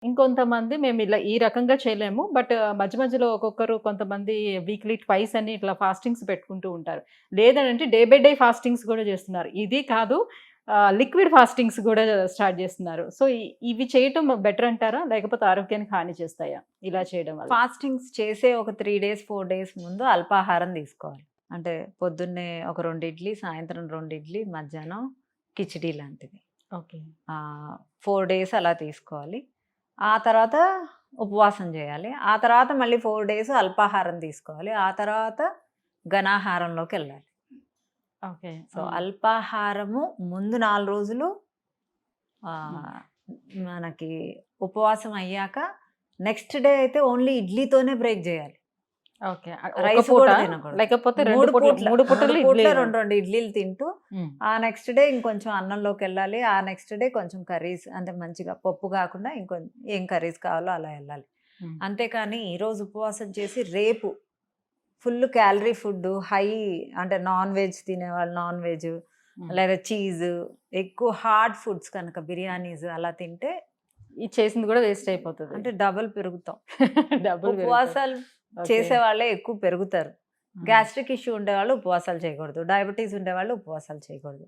ఇంకొంతమంది మేము ఇలా ఈ రకంగా చేయలేము. బట్ మధ్య మధ్యలో ఒక్కొక్కరు కొంతమంది వీక్లీ ట్వైస్ అని ఇట్లా ఫాస్టింగ్స్ పెట్టుకుంటూ ఉంటారు. లేదనంటే డే బై డే ఫాస్టింగ్స్ గూడా చేస్తున్నారు. ఇది కాదు లిక్విడ్ ఫాస్టింగ్స్ గూడా స్టార్ట్ చేస్తున్నారు. సో, ఇవి చేయటం బెటర్ అంటారా? లేకపోతే ఆరోగ్యానికి హాని చేస్తాయా? ఇలా చేయడం వల్ల? ఫాస్టింగ్స్ చేసే ఒక 3 డేస్, 4 డేస్ ముందు అల్పాహారం తీసుకోవాలి. అంటే పొద్దున్నే ఒక 2 ఇడ్లీ, సాయంత్రం 2 ఇడ్లీ, మధ్యాహ్నం కిచిడీ లాంటిది. ఓకే. 4 డేస్ అలా తీసుకోవాలి. ఆ తర్వాత ఉపవాసం చేయాలి. ఆ తర్వాత మళ్ళీ 4 డేస్ అల్పాహారం తీసుకోవాలి. ఆ తర్వాత ఘనాహారంలోకెళ్ళాలి. ఓకే. సో, అల్పాహారము ముందు 4 రోజులు మనకి ఉపవాసం అయ్యాక నెక్స్ట్ డే అయితే ఓన్లీ ఇడ్లీతోనే బ్రేక్ చేయాలి. ఓకే. రైస్ కూడా తినకూడదు. లేకపోతే 3 పూట్ల 3 పూటలు 2 ఇడ్లీలు తింటూ ఆ నెక్స్ట్ డే ఇంకొంచెం అన్నంలోకి వెళ్ళాలి. ఆ నెక్స్ట్ డే కొంచెం కర్రీస్ అంటే మంచిగా పప్పు కాకుండా ఏం కర్రీస్ కావాలో అలా వెళ్ళాలి. అంతేకాని ఈరోజు ఉపవాసం చేసి రేపు ఫుల్ క్యాలరీ ఫుడ్ హై అంటే నాన్ వెజ్ తినేవాళ్ళు నాన్ వెజ్ లేదా చీజ్ ఎక్కువ హార్డ్ ఫుడ్స్ కనుక బిర్యానీస్ అలా తింటే ఇది చేసింది కూడా వేస్ట్ అయిపోతుంది. అంటే డబుల్ పెరుగుతాం. డబుల్ ఉపవాసాలు చేసే వాళ్ళే ఎక్కువ పెరుగుతారు. గ్యాస్ట్రిక్ ఇష్యూ ఉండేవాళ్ళు ఉపవాసాలు చేయకూడదు. డయాబెటీస్ ఉండేవాళ్ళు ఉపవాసాలు చేయకూడదు.